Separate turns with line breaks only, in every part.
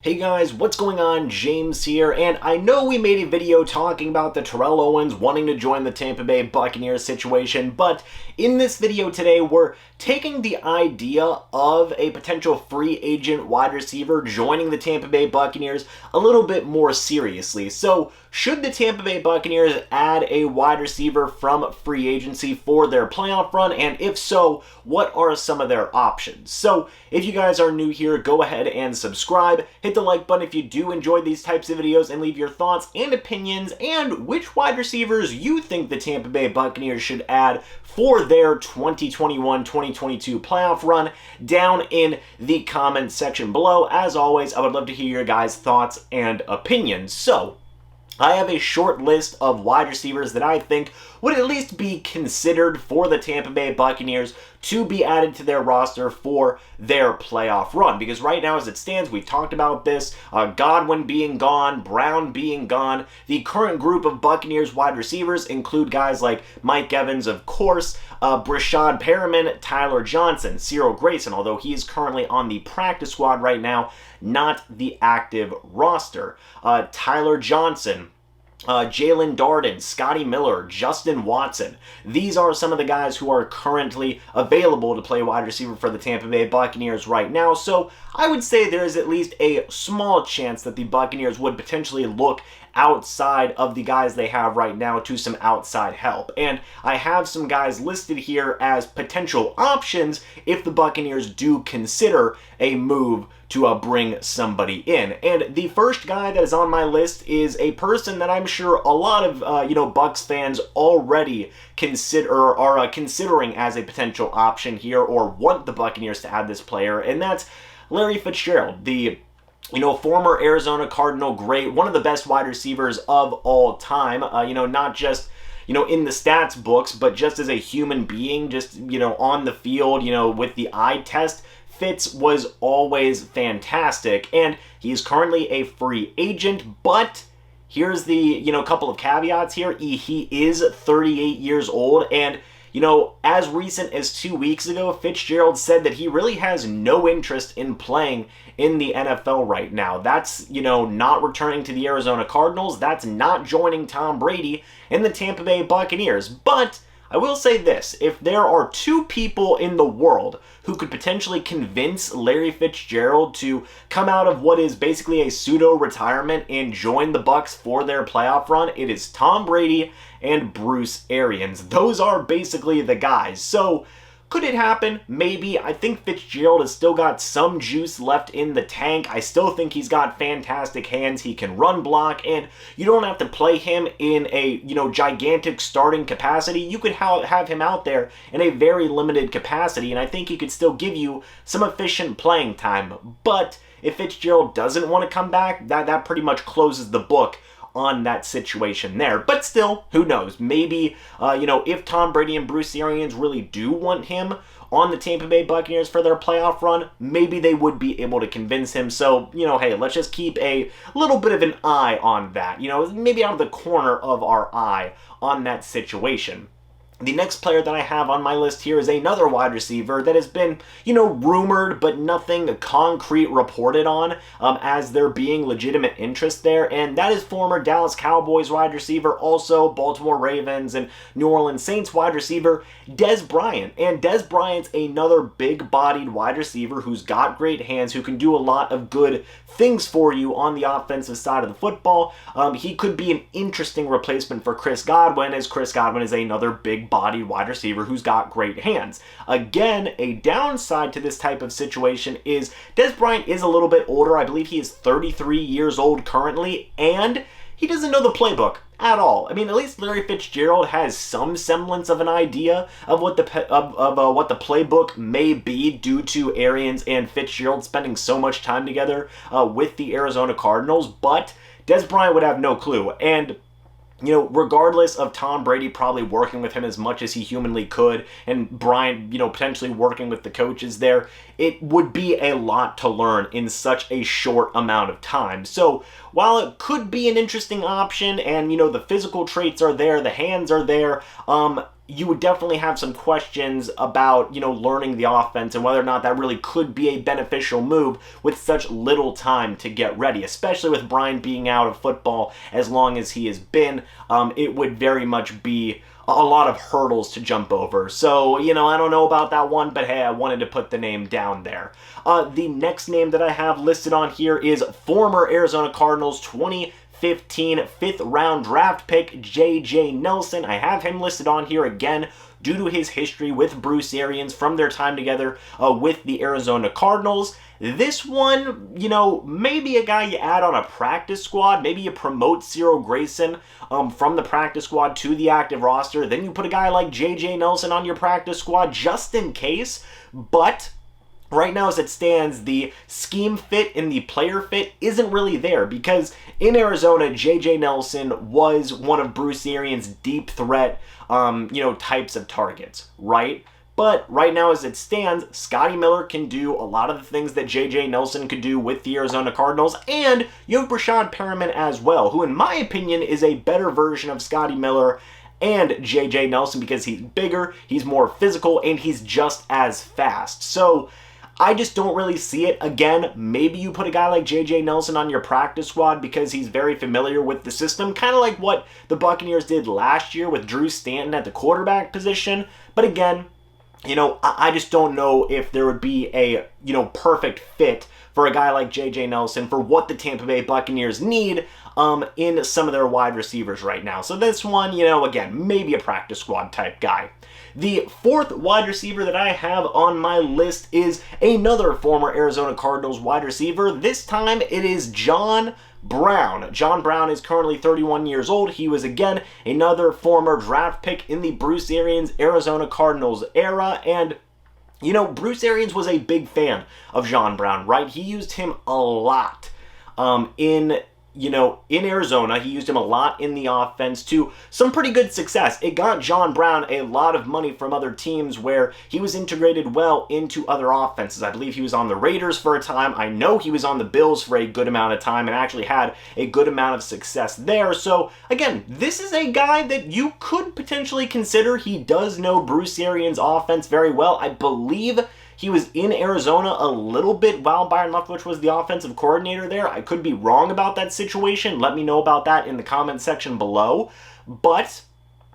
Hey guys, what's going on? James here, and I know we made a video talking about the Terrell Owens wanting to join the Tampa Bay Buccaneers situation, but in this video today, we're taking the idea of a potential free agent wide receiver joining the Tampa Bay Buccaneers a little bit more seriously. So, should the Tampa Bay Buccaneers add a wide receiver from free agency for their playoff run? And if so, what are some of their options? So, if you guys are new here, go ahead and subscribe. Hit the like button if you do enjoy these types of videos and leave your thoughts and opinions and which wide receivers you think the Tampa Bay Buccaneers should add for their 2021-2022 playoff run down in the comment section below. As always, I would love to hear your guys' thoughts and opinions. So, I have a short list of wide receivers that I think would at least be considered for the Tampa Bay Buccaneers to be added to their roster for their playoff run. Because right now, as it stands, we've talked about this, Godwin being gone, Brown being gone. The current group of Buccaneers wide receivers include guys like Mike Evans, of course, Breshad Perriman, Tyler Johnson, Cyril Grayson, although he is currently on the practice squad right now, not the active roster. Tyler Johnson, Jalen Darden, Scotty Miller, Justin Watson. These are some of the guys who are currently available to play wide receiver for the Tampa Bay Buccaneers right now. So I would say there is at least a small chance that the Buccaneers would potentially look outside of the guys they have right now to some outside help. And I have some guys listed here as potential options if the Buccaneers do consider a move to bring somebody in. And the first guy that is on my list is a person that I'm sure a lot of Bucs fans already are considering as a potential option here, or want the Buccaneers to add this player, and that's Larry Fitzgerald, the former Arizona Cardinal great, one of the best wide receivers of all time, not just in the stats books, but just as a human being, just, on the field, with the eye test. Fitz was always fantastic, and he's currently a free agent, but here's the, couple of caveats here. He is 38 years old, and as recent as 2 weeks ago, Fitzgerald said that he really has no interest in playing in the NFL right now. That's, not returning to the Arizona Cardinals. That's not joining Tom Brady and the Tampa Bay Buccaneers. But I will say this, if there are two people in the world who could potentially convince Larry Fitzgerald to come out of what is basically a pseudo-retirement and join the Bucs for their playoff run, it is Tom Brady and Bruce Arians. Those are basically the guys. So, could it happen? Maybe. I think Fitzgerald has still got some juice left in the tank. I still think he's got fantastic hands. He can run block, and you don't have to play him in a, gigantic starting capacity. You could have him out there in a very limited capacity, and I think he could still give you some efficient playing time. But if Fitzgerald doesn't want to come back, that pretty much closes the book on that situation there. But still, who knows? Maybe, if Tom Brady and Bruce Arians really do want him on the Tampa Bay Buccaneers for their playoff run, maybe they would be able to convince him. So, hey, let's just keep a little bit of an eye on that. Maybe out of the corner of our eye on that situation. The next player that I have on my list here is another wide receiver that has been, rumored, but nothing concrete reported on as there being legitimate interest there, and that is former Dallas Cowboys wide receiver, also Baltimore Ravens and New Orleans Saints wide receiver, Dez Bryant. And Dez Bryant's another big-bodied wide receiver who's got great hands, who can do a lot of good things for you on the offensive side of the football. He could be an interesting replacement for Chris Godwin, as Chris Godwin is another big-bodied wide receiver who's got great hands. Again, a downside to this type of situation is Dez Bryant is a little bit older. I believe he is 33 years old currently, and he doesn't know the playbook at all. I mean, at least Larry Fitzgerald has some semblance of an idea of what the playbook may be due to Arians and Fitzgerald spending so much time together with the Arizona Cardinals, but Dez Bryant would have no clue. And regardless of Tom Brady probably working with him as much as he humanly could, and Bryant, potentially working with the coaches there, it would be a lot to learn in such a short amount of time. So while it could be an interesting option, and the physical traits are there, the hands are there, you would definitely have some questions about, learning the offense and whether or not that really could be a beneficial move with such little time to get ready, especially with Brian being out of football as long as he has been. It would very much be a lot of hurdles to jump over. So, I don't know about that one, but hey, I wanted to put the name down there. The next name that I have listed on here is former Arizona Cardinals 2015 fifth round draft pick J.J. Nelson. I have him listed on here again due to his history with Bruce Arians from their time together with the Arizona Cardinals. This one, maybe a guy you add on a practice squad. Maybe you promote Cyril Grayson from the practice squad to the active roster. Then you put a guy like J.J. Nelson on your practice squad just in case. But right now, as it stands, the scheme fit and the player fit isn't really there because in Arizona, J.J. Nelson was one of Bruce Arians' deep threat, types of targets, right? But right now, as it stands, Scotty Miller can do a lot of the things that J.J. Nelson could do with the Arizona Cardinals, and you have Brashad Perriman as well, who in my opinion is a better version of Scotty Miller and J.J. Nelson because he's bigger, he's more physical, and he's just as fast. So I just don't really see it. Again, maybe you put a guy like J.J. Nelson on your practice squad because he's very familiar with the system, kind of like what the Buccaneers did last year with Drew Stanton at the quarterback position. But again, I just don't know if there would be a, perfect fit for a guy like J.J. Nelson for what the Tampa Bay Buccaneers need in some of their wide receivers right now. So this one, again, maybe a practice squad type guy. The fourth wide receiver that I have on my list is another former Arizona Cardinals wide receiver. This time it is John Brown. John Brown is currently 31 years old. He was, again, another former draft pick in the Bruce Arians Arizona Cardinals era. And, Bruce Arians was a big fan of John Brown, right? He used him a lot in Arizona. He used him a lot in the offense to some pretty good success. It got John Brown a lot of money from other teams where he was integrated well into other offenses. I believe he was on the Raiders for a time. I know he was on the Bills for a good amount of time and actually had a good amount of success there. So again, this is a guy that you could potentially consider. He does know Bruce Arians' offense very well. I believe he was in Arizona a little bit while Byron Leftwich was the offensive coordinator there. I could be wrong about that situation. Let me know about that in the comment section below. But,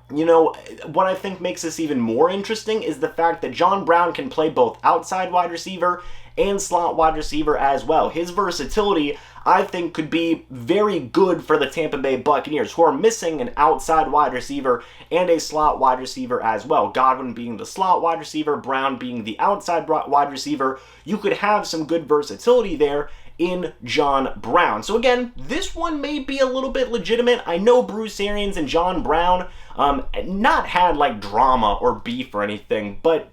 what I think makes this even more interesting is the fact that John Brown can play both outside wide receiver and slot wide receiver as well. His versatility, I think, could be very good for the Tampa Bay Buccaneers, who are missing an outside wide receiver and a slot wide receiver as well. Godwin being the slot wide receiver, Brown being the outside wide receiver. You could have some good versatility there in John Brown. So again, this one may be a little bit legitimate. I know Bruce Arians and John Brown not had like drama or beef or anything, but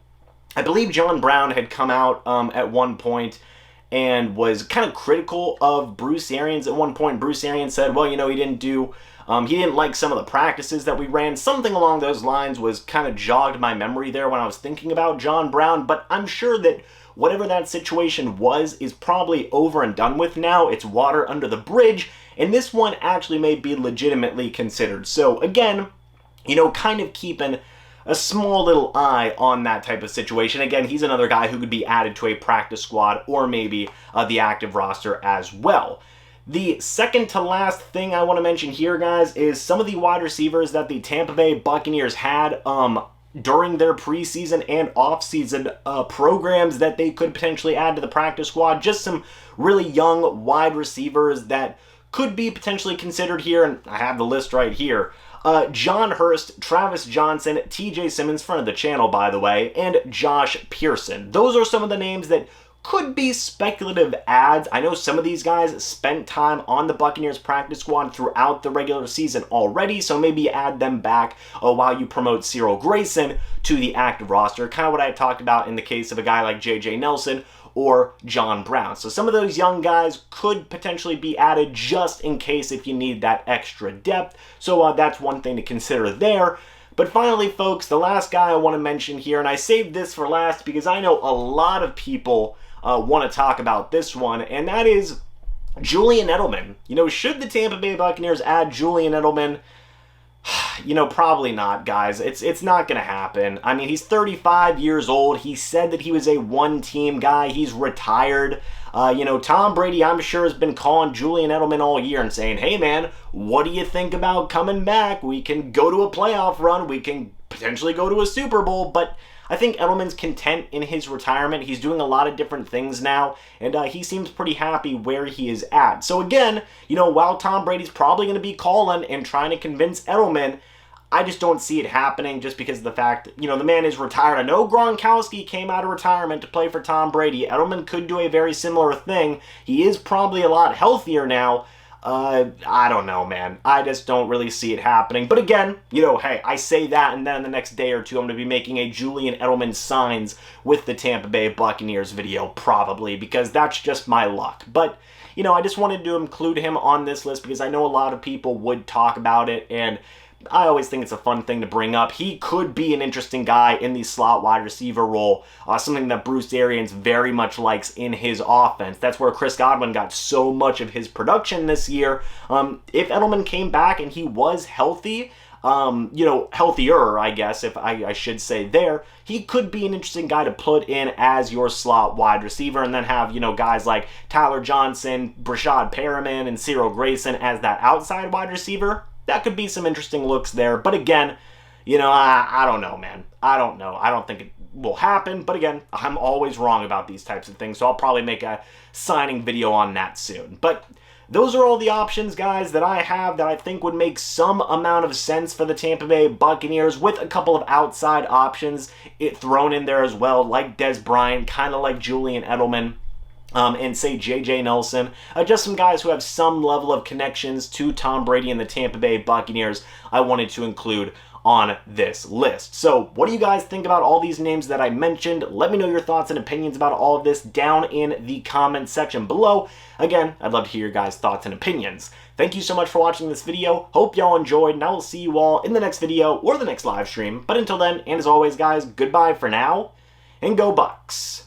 I believe John Brown had come out at one point and was kind of critical of Bruce Arians at one point. Bruce Arians said, well, he didn't like some of the practices that we ran. Something along those lines was kind of jogged my memory there when I was thinking about John Brown, but I'm sure that whatever that situation was is probably over and done with now. It's water under the bridge, and this one actually may be legitimately considered. So again, kind of keeping a small little eye on that type of situation. Again, he's another guy who could be added to a practice squad or maybe the active roster as well. The second to last thing I want to mention here, guys, is some of the wide receivers that the Tampa Bay Buccaneers had during their preseason and offseason programs that they could potentially add to the practice squad. Just some really young wide receivers that could be potentially considered here, and I have the list right here. John Hurst, Travis Johnson, TJ Simmons, friend of the channel by the way, and Josh Pearson. Those are some of the names that could be speculative adds. I know some of these guys spent time on the Buccaneers practice squad throughout the regular season already, so maybe add them back while you promote Cyril Grayson to the active roster. Kind of what I talked about in the case of a guy like J.J. Nelson or John Brown. So some of those young guys could potentially be added just in case if you need that extra depth. So that's one thing to consider there. But finally, folks, the last guy I want to mention here, and I saved this for last because I know a lot of people want to talk about this one, and that is Julian Edelman. Should the Tampa Bay Buccaneers add Julian Edelman? You know, probably not, guys. It's not going to happen. I mean, he's 35 years old. He said that he was a one-team guy. He's retired. You know, Tom Brady, I'm sure, has been calling Julian Edelman all year and saying, hey, man, what do you think about coming back? We can go to a playoff run. We can potentially go to a Super Bowl. But I think Edelman's content in his retirement. He's doing a lot of different things now, and he seems pretty happy where he is at. So again, you know, while Tom Brady's probably going to be calling and trying to convince Edelman, I just don't see it happening just because of the fact, you know, the man is retired. I know Gronkowski came out of retirement to play for Tom Brady. Edelman could do a very similar thing. He is probably a lot healthier now. I don't know, man. I just don't really see it happening. But again, you know, hey, I say that, and then in the next day or two, I'm going to be making a Julian Edelman signs with the Tampa Bay Buccaneers video, probably, because that's just my luck. But, you know, I just wanted to include him on this list because I know a lot of people would talk about it, and I always think it's a fun thing to bring up. He could be an interesting guy in the slot wide receiver role, something that Bruce Arians very much likes in his offense. That's where Chris Godwin got so much of his production this year. If Edelman came back and he was healthy, you know, healthier, I guess, if I should say there, he could be an interesting guy to put in as your slot wide receiver and then have, you know, guys like Tyler Johnson, Brashad Perriman, and Cyril Grayson as that outside wide receiver. That could be some interesting looks there. But again, you know, I don't know, man. I don't know. I don't think it will happen. But again, I'm always wrong about these types of things. So I'll probably make a signing video on that soon. But those are all the options, guys, that I have that I think would make some amount of sense for the Tampa Bay Buccaneers, with a couple of outside options thrown in there as well, like Dez Bryant, kind of like Julian Edelman. And say J.J. Nelson, just some guys who have some level of connections to Tom Brady and the Tampa Bay Buccaneers I wanted to include on this list. So what do you guys think about all these names that I mentioned? Let me know your thoughts and opinions about all of this down in the comment section below. Again, I'd love to hear your guys' thoughts and opinions. Thank you so much for watching this video. Hope y'all enjoyed, and I will see you all in the next video or the next live stream. But until then, and as always, guys, goodbye for now, and go Bucs.